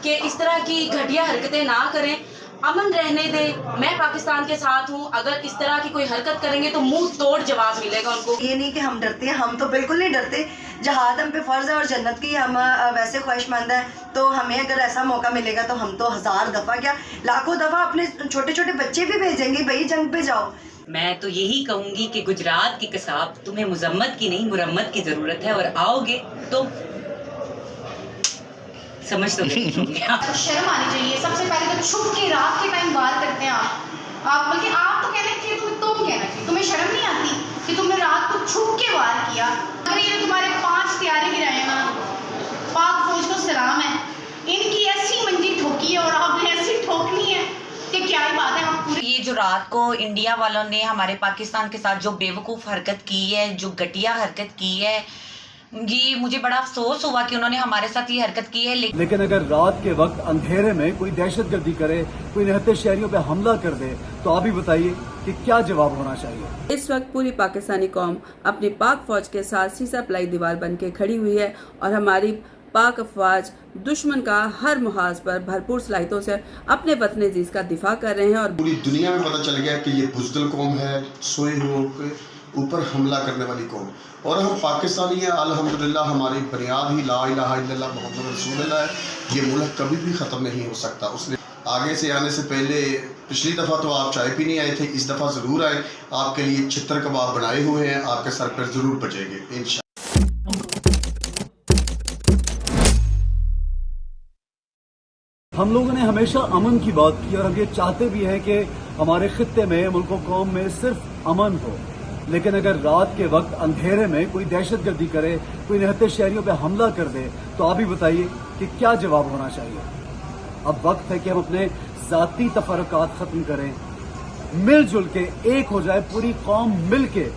कि इस तरह की घटिया हरकतें ना करें, अमन रहने दें। मैं पाकिस्तान के साथ हूँ, अगर इस तरह की कोई हरकत करेंगे तो मुंह तोड़ जवाब मिलेगा उनको। ये नहीं कि हम डरते हैं, हम तो बिल्कुल नहीं डरते। जहाद हम पे फ़र्ज़ है और जन्नत की हम वैसे ख्वाहिशमंद हैं, तो हमें अगर ऐसा मौका मिलेगा तो हम तो हज़ार दफ़ा क्या लाखों दफ़ा अपने छोटे छोटे बच्चे भी भेजेंगे, भाई जंग पे जाओ। मैं तो यही कहूंगी कि गुजरात की कसाब, तुम्हें मुजम्मत की नहीं मुरम्मत की जरूरत है, और आओगे तो समझ तो गई होंगे। तो शर्म आनी चाहिए। सबसे पहले तो छुप के रात के टाइम बात करते हैं आप बल्कि आप तो कहना चाहिए, तुम कहना चाहिए। तुम्हें शर्म नहीं आती कि तुमने रात को छुप के वार किया? अगर ये तुम्हारे 5 त्यारे गिराए ना, पाक फौज को सलाम है। इनकी ऐसी मंजी ठोकी है और आपने ऐसी ठोकनी है कि क्या ही बात है। हम पूरी ये जो रात को इंडिया वालों ने हमारे पाकिस्तान के साथ जो बेवकूफ़ हरकत की है, जो घटिया हरकत की है, ये मुझे बड़ा अफसोस हुआ कि उन्होंने हमारे साथ ये हरकत की है। लेकिन अगर रात के वक्त अंधेरे में कोई दहशतगर्दी करे, कोई निहत्थे शहरियों पे हमला कर दे, तो आप ही बताइए कि क्या जवाब होना चाहिए। इस वक्त पूरी पाकिस्तानी कौम अपनी पाक फौज के साथ सीसा पलाई दीवार बन के खड़ी हुई है और हमारी पाक अफवाज दुश्मन का हर मुहाज पर भरपूर सलाहितों से अपने वतन अजीज का दिफा कर रहे हैं। और पूरी दुनिया में पता चल गया कि ये बुज़दिल कौम है, सोए हुओं के ऊपर हमला करने वाली कौम। और हम पाकिस्तानी हैं, अल्हम्दुलिल्लाह हमारी बुनियाद ही ला इलाहा इल्लल्लाह मुहम्मद रसूलुल्लाह है। ये मुल्क कभी भी ख़त्म नहीं हो सकता। उसने आगे से आने से पहले पिछली दफ़ा तो आप चाय पीने आए थे, इस दफ़ा ज़रूर आए। आपके लिए चित्र कबाब बनाए हुए हैं, आपके सर पर ज़रूर बचेंगे इंशाअल्लाह। हम लोगों ने हमेशा अमन की बात की और हम ये चाहते भी हैं कि हमारे खित्ते में, मुल्क कौम में सिर्फ अमन हो। लेकिन अगर रात के वक्त अंधेरे में कोई दहशतगर्दी करे, कोई निहत्थे शहरियों पे हमला कर दे, तो आप ही बताइए कि क्या जवाब होना चाहिए। अब वक्त है कि हम अपने ज़ाती तफरकात ख़त्म करें, मिलजुल के एक हो जाए, पूरी कौम मिल के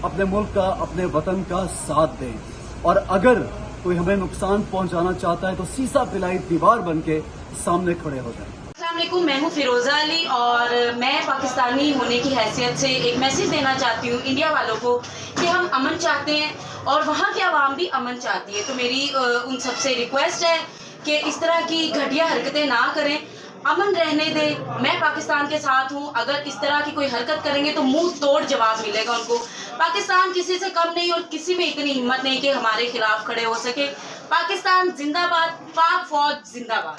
अपने मुल्क का, अपने वतन का साथ दें। और अगर कोई हमें नुकसान पहुंचाना चाहता है तो सीसा पिलाई दीवार बन के सामने खड़े हो जाए। अस्सलाम वालेकुम, मैं हूँ फिरोज़ा अली और मैं पाकिस्तानी होने की हैसियत से एक मैसेज देना चाहती हूँ इंडिया वालों को कि हम अमन चाहते हैं और वहाँ की आवाम भी अमन चाहती है। तो मेरी उन सबसे रिक्वेस्ट है कि इस तरह की घटिया हरकतें ना करें, अमन रहने दें। मैं पाकिस्तान के साथ हूँ, अगर इस तरह की कोई हरकत करेंगे तो मुंह तोड़ जवाब मिलेगा उनको। पाकिस्तान किसी से कम नहीं और किसी में इतनी हिम्मत नहीं कि हमारे खिलाफ खड़े हो सके। पाकिस्तान जिंदाबाद, पाक फौज जिंदाबाद।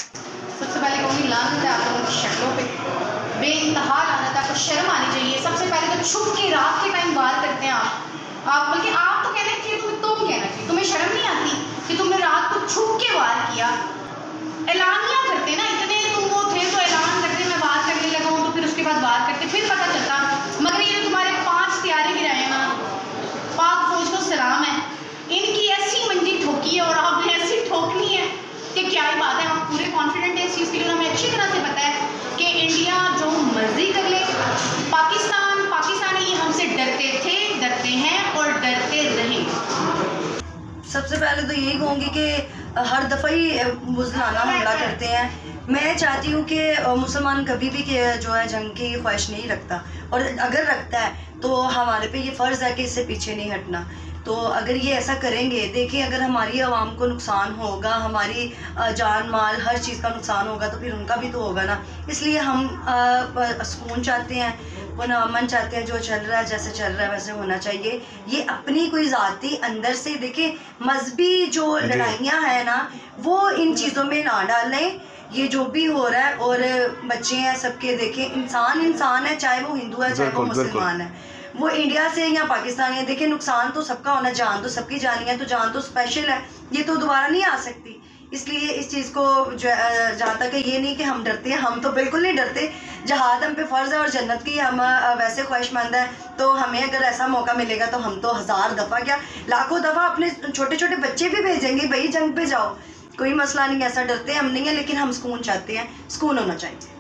सबसे पहले कहूँगी लानत है आप लोगों की शक्लों पे, बेइंतहा लानत है। आपको शर्म आनी चाहिए। सबसे पहले तो छुप के रात के टाइम बात करते हैं आप बल्कि आप तो कहना चाहिए, तुम कहना चाहिए। तुम्हें शर्म नहीं आती कि तुमने रात को छुप के वार किया? ऐलानिया करते ना, इतने तुम वो थे तो ऐलान करते मैं बात करने लगा हूँ, तो फिर उसके बाद बात करते, फिर पता चलता। मगर ये तुम्हारे 5 त्यारे गिराए ना, पाक फौज को सलाम है। इनकी ऐसी मंजी ठोकी है और आपने ऐसी ठोकनी है कि क्या ही बात है। हम पूरे कॉन्फिडेंट है इस चीज़ के लिए। हमें अच्छी तरह से पता है कि इंडिया जो मर्जी कर ले, पाकिस्तानी हमसे डरते थे, डरते हैं और डरते रहें। सबसे पहले तो यही कहूँगी कि हर दफ़ा ही बुज़दिलाना हमला करते हैं। मैं चाहती हूँ कि मुसलमान कभी भी जो है जंग की ख्वाहिश नहीं रखता, और अगर रखता है तो हमारे पे ये फ़र्ज़ है कि इससे पीछे नहीं हटना। तो अगर ये ऐसा करेंगे, देखिए अगर हमारी आवाम को नुकसान होगा, हमारी जान माल हर चीज़ का नुकसान होगा, तो फिर उनका भी तो होगा ना। इसलिए हम सुकून चाहते हैं, अमन चाहते हैं। जो चल रहा है, जैसे चल रहा है वैसे होना चाहिए। ये अपनी कोई ज़ाती अंदर से देखिए, मजहबी जो लड़ाइयाँ हैं ना, वो इन चीज़ों में ना डालें। ये जो भी हो रहा है, और बच्चे हैं सबके, देखें इंसान है, चाहे वो हिंदू है चाहे वो मुसलमान है, वो इंडिया से या पाकिस्तानी है। देखिए नुकसान तो सबका होना, जान तो सबकी जानी है, तो जान तो स्पेशल है, ये तो दोबारा नहीं आ सकती। इसलिए इस चीज़ को जहाँ तक ये नहीं कि हम डरते हैं, हम तो बिल्कुल नहीं डरते। जहाद हम पे फ़र्ज़ है और जन्नत की हम वैसे ख्वाहिशमंद हैं, तो हमें अगर ऐसा मौका मिलेगा तो हम तो हज़ार दफ़ा क्या लाखों दफ़ा अपने छोटे छोटे बच्चे भी भेजेंगे, भाई जंग पे जाओ, कोई मसला नहीं। ऐसा डरते हम नहीं है, लेकिन हम सुकून चाहते हैं, सुकून होना चाहिए।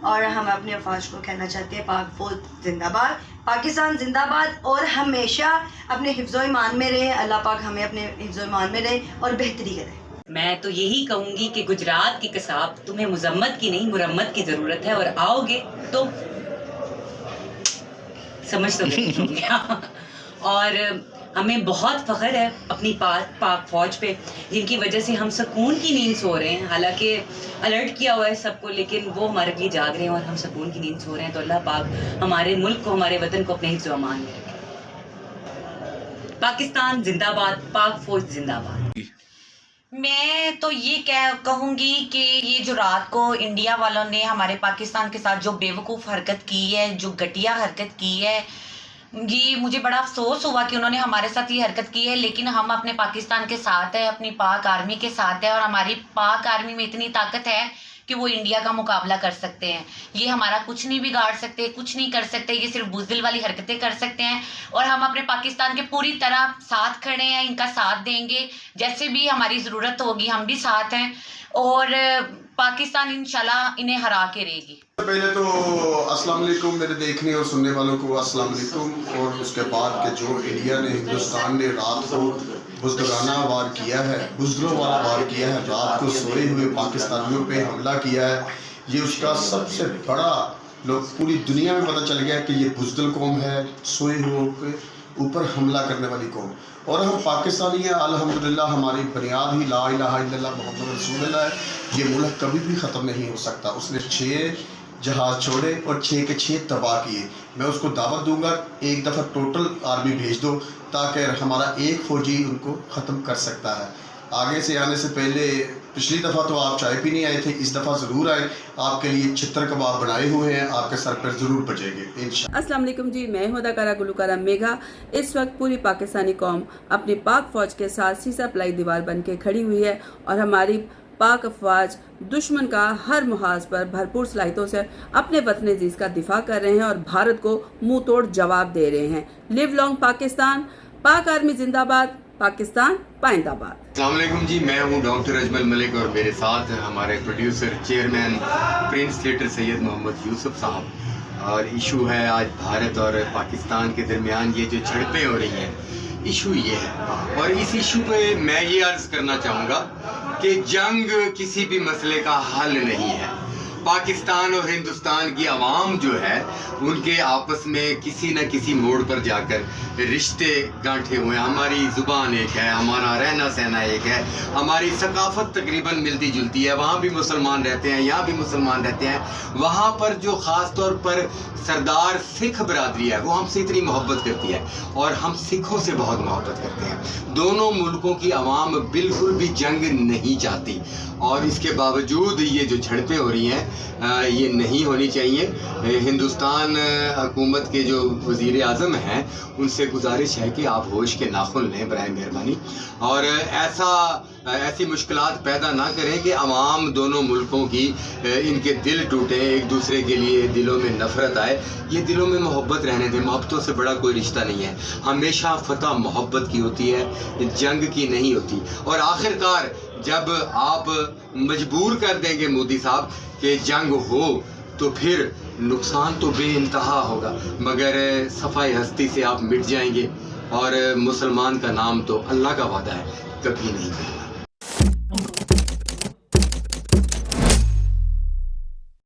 और हम अपने अफवाज को कहना चाहते हैं, पाक फौज जिंदाबाद, पाकिस्तान जिंदाबाद, और हमेशा अपने हिफ्ज़ो ईमान में रहे। अल्लाह पाक हमें अपने हिफ्ज़ो ईमान में रहे और बेहतरी करे। मैं तो यही कहूंगी कि गुजरात की कसाब, तुम्हें मुजम्मत की नहीं मुरम्मत की जरूरत है, और आओगे तो समझ तो गई होंगे। और हमें बहुत फ़ख्र है अपनी पाक फ़ौज पे, जिनकी वजह से हम सुकून की नींद सो रहे हैं। हालांकि अलर्ट किया हुआ है सबको, लेकिन वो हमारे लिए जाग रहे हैं और हम सुकून की नींद सो रहे हैं। तो अल्लाह पाक हमारे मुल्क को, हमारे वतन को अपने हिफ्ज़ व अमान में रखे। पाकिस्तान जिंदाबाद, पाक फ़ौज जिंदाबाद। मैं तो ये कहूँगी कि ये जो रात को इंडिया वालों ने हमारे पाकिस्तान के साथ जो बेवकूफ़ हरकत की है, जो घटिया हरकत की है, जी मुझे बड़ा अफसोस हुआ कि उन्होंने हमारे साथ ये हरकत की है। लेकिन हम अपने पाकिस्तान के साथ है, अपनी पाक आर्मी के साथ है, और हमारी पाक आर्मी में इतनी ताकत है कि वो इंडिया का मुकाबला कर सकते हैं। ये हमारा कुछ नहीं बिगाड़ सकते, कुछ नहीं कर सकते। ये सिर्फ बुज़दिल वाली हरकतें कर सकते हैं, और हम अपने पाकिस्तान के पूरी तरह साथ खड़े हैं, इनका साथ देंगे। जैसे भी हमारी ज़रूरत होगी हम भी साथ हैं, और पाकिस्तान इंशाल्लाह इन्हें हरा के रहेगी। पहले तो अस्सलाम वालेकुम मेरे देखने और सुनने वालों को अस्सलाम वालेकुम। और उसके बाद के जो इंडिया ने, हिंदुस्तान ने रात को बुज़दिलाना वार किया है, बुज़दिलों वाला वार किया है, रात को सोए हुए पाकिस्तानियों पे हमला किया है, ये उसका सबसे बड़ा, लोग पूरी दुनिया में पता चल गया कि ये बुज़दिल कौम है, सोए हुए के ऊपर हमला करने वाली कौम। और हम पाकिस्तानी हैं, अल्हम्दुलिल्लाह हमारी बुनियाद ही ला इलाहा इल्लल्लाह मुहम्मद रसूलुल्लाह है। ये मुल्क कभी भी ख़त्म नहीं हो सकता। उसने 6 जहाज़ छोड़े और 6 के 6 तबाह किए। मैं उसको दावत दूंगा, एक दफ़ा टोटल आर्मी भेज दो, ताकि हमारा एक फ़ौजी उनको ख़त्म कर सकता है। आगे से आने से पहले, पिछली दफ़ा तो आप चाय पीने आए थे, इस दफ़ा ज़रूर आए। आपके लिए चित्र कबाब बनाए हुए हैं, आपके सर पर ज़रूर बचेंगे इंशाअल्लाह। अस्सलाम वालेकुम जी, मैं हूं अदाकारा गुलकारा मेघा। इस वक्त पूरी पाकिस्तानी कौम अपनी पाक फ़ौज के साथ सीसा प्लाई दीवार बन के खड़ी हुई है, और हमारी पाक अफवाज दुश्मन का हर मुहाज पर भरपूर सलाहितों से अपने वतन अजीज़ का दिफा कर रहे हैं और भारत को मुंह तोड़ जवाब दे रहे हैं। लिव लॉन्ग पाकिस्तान, पाक आर्मी जिंदाबाद, पाकिस्तान पाइंदाबाद। अस्सलाम वालेकुम जी, मैं हूं डॉक्टर अजमल मलिक, और मेरे साथ हमारे producer chairman Prince Theatre Syed Mohammad Yusuf sahab. और इशू है आज भारत और पाकिस्तान के दरमियान ये जो झड़पें हो रही हैं, इशू ये है। और इस इशू पे मैं ये अर्ज़ करना चाहूँगा कि जंग किसी भी मसले का हल नहीं है। पाकिस्तान और हिंदुस्तान की आवाम जो है, उनके आपस में किसी न किसी मोड़ पर जाकर रिश्ते गांठे हुए हैं। हमारी ज़ुबान एक है, हमारा रहना सहना एक है, हमारी सकाफ़त तकरीबन मिलती जुलती है। वहाँ भी मुसलमान रहते हैं, यहाँ भी मुसलमान रहते हैं। वहाँ पर जो ख़ास तौर पर सरदार सिख बरादरी है, वो हमसे इतनी मोहब्बत करती है, और हम सिखों से बहुत मोहब्बत करते हैं। दोनों मुल्कों की आवाम बिल्कुल भी जंग नहीं चाहती, और इसके बावजूद ये जो झड़पें हो रही हैं, ये नहीं होनी चाहिए। हिंदुस्तान हुकूमत के जो वज़ीर आज़म हैं, उनसे गुजारिश है कि आप होश के नाखुन लें बराए मेहरबानी, और ऐसी मुश्किलात पैदा ना करें कि आवाम दोनों मुल्कों की इनके दिल टूटें, एक दूसरे के लिए दिलों में नफ़रत आए। ये दिलों में मोहब्बत रहने दें, मोहब्बतों से बड़ा कोई रिश्ता नहीं है। हमेशा फतह मोहब्बत की होती है, जंग की नहीं होती। और आखिरकार जब आप मजबूर कर देंगे मोदी साहब कि जंग हो, तो फिर नुकसान तो बेइंतहा होगा, मगर सफ़ाई हस्ती से आप मिट जाएंगे। और मुसलमान का नाम तो अल्लाह का वादा है, कभी नहीं मिलेगा।